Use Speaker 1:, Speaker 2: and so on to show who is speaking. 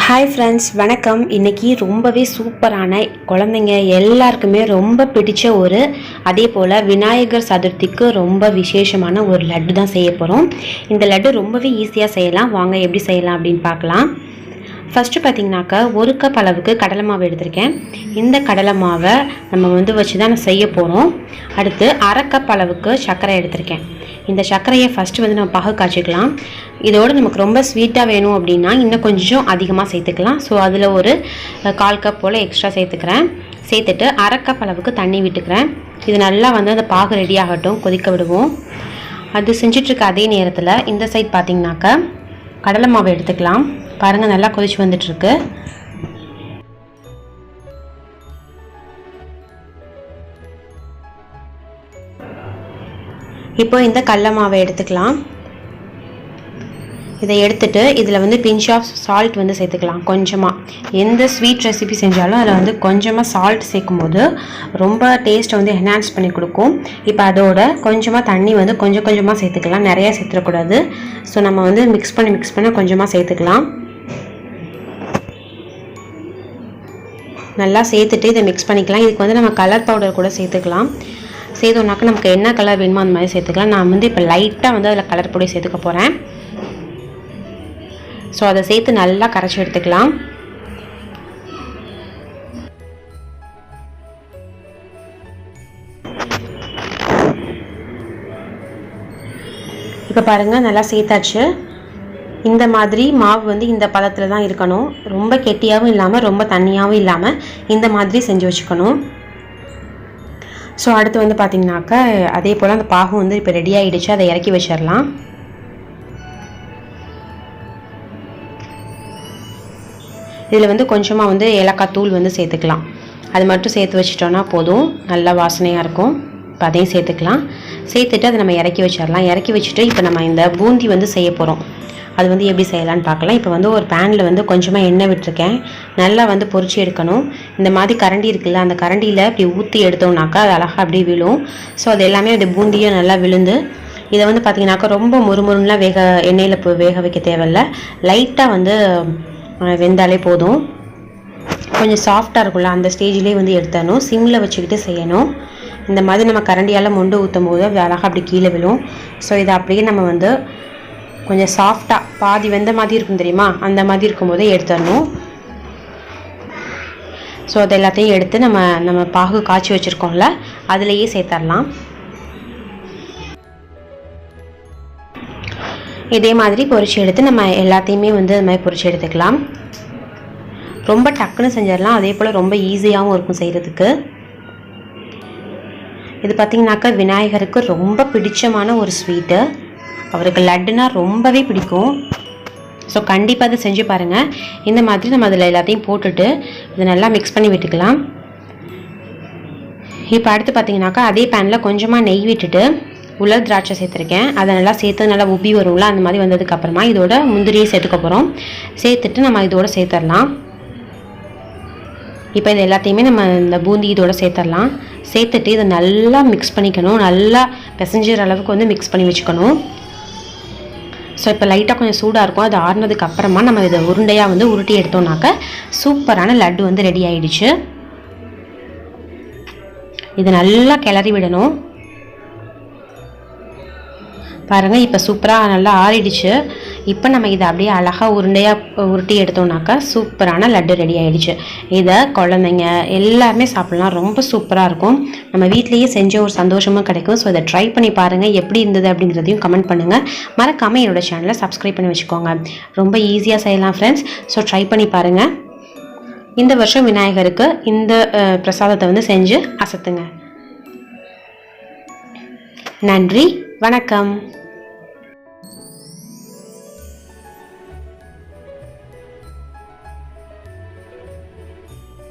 Speaker 1: Hi friends, வணக்கம். இன்றைக்கி ரொம்பவே சூப்பரான குழந்தைங்க எல்லாருக்குமே ரொம்ப பிடிச்ச அதே போல் விநாயகர் சதுர்த்திக்கு ரொம்ப விசேஷமான ஒரு லட்டு தான் செய்ய போகிறோம். இந்த லட்டு ரொம்பவே ஈஸியாக செய்யலாம். வாங்க எப்படி செய்யலாம் அப்படின்னு பார்க்கலாம். ஃபஸ்ட்டு பார்த்திங்கனாக்கா 1 கப் அளவுக்கு கடலை மாவு எடுத்திருக்கேன். இந்த கடலை மாவை நம்ம வச்சு தான் நான் செய்ய போகிறோம். அடுத்து 1/2 கப் அளவுக்கு சர்க்கரை எடுத்திருக்கேன். இந்த சர்க்கரையை ஃபஸ்ட்டு நம்ம பாகு காய்ச்சிக்கலாம். இதோடு நமக்கு ரொம்ப ஸ்வீட்டாக வேணும் அப்படின்னா இன்னும் கொஞ்சம் அதிகமாக சேர்த்துக்கலாம். ஸோ அதில் ஒரு 1/4 கப் போல் எக்ஸ்ட்ரா சேர்த்துக்கிறேன். சேர்த்துட்டு 1/2 கப் அளவுக்கு தண்ணி விட்டுக்கிறேன். இது நல்லா அந்த பாகு ரெடி ஆகட்டும், கொதிக்க விடுவோம். அது செஞ்சிட்ருக்க அதே நேரத்தில் இந்த சைட் பார்த்திங்கனாக்கா கடலை மாவு எடுத்துக்கலாம். பாருங்கள், நல்லா கொதிச்சு வந்துட்டுருக்கு. இப்போ இந்த கடலை மாவை எடுத்துக்கலாம். இதை எடுத்துட்டு இதில் பிஞ்ச் ஆஃப் சால்ட் சேர்த்துக்கலாம். கொஞ்சமாக எந்த ஸ்வீட் ரெசிபி செஞ்சாலும் அதில் கொஞ்சமாக சால்ட் சேர்க்கும்போது ரொம்ப டேஸ்ட்டை என்ஹான்ஸ் பண்ணி கொடுக்கும். இப்போ அதோட கொஞ்சமாக தண்ணி கொஞ்சம் கொஞ்சமாக சேர்த்துக்கலாம். நிறையா சேர்த்துடக்கூடாது. ஸோ நம்ம மிக்ஸ் பண்ணி கொஞ்சமாக சேர்த்துக்கலாம். நல்லா சேர்த்துட்டு இதை மிக்ஸ் பண்ணிக்கலாம். இதுக்கு நம்ம கலர் பவுடர் கூட சேர்த்துக்கலாம். சேர்த்தோம்னாக்கா நமக்கு என்ன கலர் வேணுமோ அந்த மாதிரி சேர்த்துக்கலாம். நான் இப்போ லைட்டாக அதில் கலர் பொடி சேர்த்துக்க போகிறேன். ஸோ அதை சேர்த்து நல்லா கரைச்சி எடுத்துக்கலாம். இப்போ பாருங்கள், நல்லா சேர்த்தாச்சு. இந்த மாதிரி மாவு இந்த பதத்தில் தான் இருக்கணும். ரொம்ப கெட்டியாகவும் இல்லாமல் ரொம்ப தண்ணியாகவும் இல்லாமல் இந்த மாதிரி செஞ்சு வச்சுக்கணும். ஸோ அடுத்து பார்த்திங்கனாக்கா அதே போல் அந்த பாகு இப்போ ரெடி ஆகிடுச்சு. அதை இறக்கி வச்சிடலாம். இதில் கொஞ்சமாக ஏலக்காய் தூள் சேர்த்துக்கலாம். அது மட்டும் சேர்த்து வச்சிட்டோன்னா போதும், நல்லா வாசனையாக இருக்கும். இப்போ அதையும் சேர்த்துக்கலாம். சேர்த்துட்டு அதை நம்ம இறக்கி வச்சிடலாம். இறக்கி வச்சுட்டு இப்போ நம்ம இந்த பூந்தி செய்ய போகிறோம். அது எப்படி செய்யலான்னு பார்க்கலாம். இப்போ ஒரு பேனில் கொஞ்சமாக எண்ணெய் விட்டுருக்கேன். நல்லா பொரிச்சு எடுக்கணும். இந்த மாதிரி கரண்டி இருக்குல்ல, அந்த கரண்டியில் இப்படி ஊற்றி எடுத்தோம்னாக்கா அது அழகாக அப்படியே விழும். ஸோ அது எல்லாமே அந்த பூந்தியை நல்லா விழுந்து இதை பார்த்திங்கனாக்கா ரொம்ப முறுமுறுலாம் எண்ணெயில் வேக வைக்க தேவையில்லை. லைட்டாக வெந்தாலே போதும். கொஞ்சம் சாஃப்டாக இருக்கும்ல, அந்த ஸ்டேஜ்லேயே எடுத்தணும். சிம்மில் வச்சுக்கிட்டு செய்யணும். இந்த மாதிரி நம்ம கரண்டியால் மொண்டு ஊற்றும் போது அது அழகாக அப்படி கீழே விழும். ஸோ இதை அப்படியே நம்ம கொஞ்சம் சாஃப்டாக பாதி வெந்த மாதிரி இருக்கும் தெரியுமா, அந்த மாதிரி இருக்கும்போதே எடுத்துடணும். ஸோ அது எல்லாத்தையும் எடுத்து நம்ம பாகு காய்ச்சி வச்சுருக்கோம்ல அதுலேயே சேர்த்துடலாம். இதே மாதிரி பொரிச்சு எடுத்து நம்ம எல்லாத்தையுமே அது மாதிரி பொரிச்சு எடுத்துக்கலாம். ரொம்ப டக்குன்னு செஞ்சிடலாம். அதே போல் ரொம்ப ஈஸியாகவும் இருக்கும் செய்கிறதுக்கு. இது பார்த்திங்கனாக்கா விநாயகருக்கு ரொம்ப பிடிச்சமான ஒரு ஸ்வீட்டு. அவருக்கு லட்டுனா ரொம்பவே பிடிக்கும். ஸோ கண்டிப்பாக அதை செஞ்சு பாருங்கள். இந்த மாதிரி நம்ம அதில் எல்லாத்தையும் போட்டுட்டு இதை நல்லா மிக்ஸ் பண்ணி விட்டுக்கலாம். இப்போ அடுத்து பார்த்திங்கனாக்கா அதே பேனில் கொஞ்சமாக நெய் விட்டுட்டு உலர் திராட்சை சேர்த்துருக்கேன். அதை நல்லா சேர்த்து நல்லா உப்பி வரும்ல, அந்த மாதிரி வந்ததுக்கப்புறமா இதோட முந்திரியை சேர்த்துக்க போகிறோம். சேர்த்துட்டு நம்ம இதோட சேர்த்துடலாம். இப்போ இது எல்லாத்தையுமே நம்ம இந்த பூந்தி இதோட சேர்த்துடலாம். சேர்த்துட்டு இதை நல்லா மிக்ஸ் பண்ணிக்கணும். நல்லா பிசைஞ்சிற அளவுக்கு மிக்ஸ் பண்ணி வச்சுக்கணும். ஸோ இப்போ லைட்டாக கொஞ்சம் சூடாக இருக்கும். அது ஆறுனதுக்கு அப்புறமா நம்ம இதை உருண்டையாக உருட்டி எடுத்தோம்னாக்க சூப்பரான லட்டு ரெடி ஆகிடுச்சு. இதை நல்லா கிளறி விடணும். பாருங்கள், இப்போ சூப்பராக நல்லா ஆறிடுச்சு. இப்போ நம்ம இதை அப்படியே அழகாக உருண்டையாக உருட்டி எடுத்தோம்னாக்கா சூப்பரான லட்டு ரெடி ஆகிடுச்சு. இதை குழந்தைங்க எல்லாருமே சாப்பிட்லாம். ரொம்ப சூப்பராக இருக்கும். நம்ம வீட்லேயே செஞ்ச ஒரு சந்தோஷமும் கிடைக்கும். ஸோ இதை ட்ரை பண்ணி பாருங்கள். எப்படி இருந்தது அப்படிங்கிறதையும் கமெண்ட் பண்ணுங்கள். மறக்காமல் என்னோட சேனலை சப்ஸ்கிரைப் பண்ணி வச்சுக்கோங்க. ரொம்ப ஈஸியாக செய்யலாம் ஃப்ரெண்ட்ஸ். ஸோ ட்ரை பண்ணி பாருங்கள். இந்த வருஷம் விநாயகருக்கு இந்த பிரசாதத்தை செஞ்சு அசத்துங்க. நன்றி, வணக்கம்.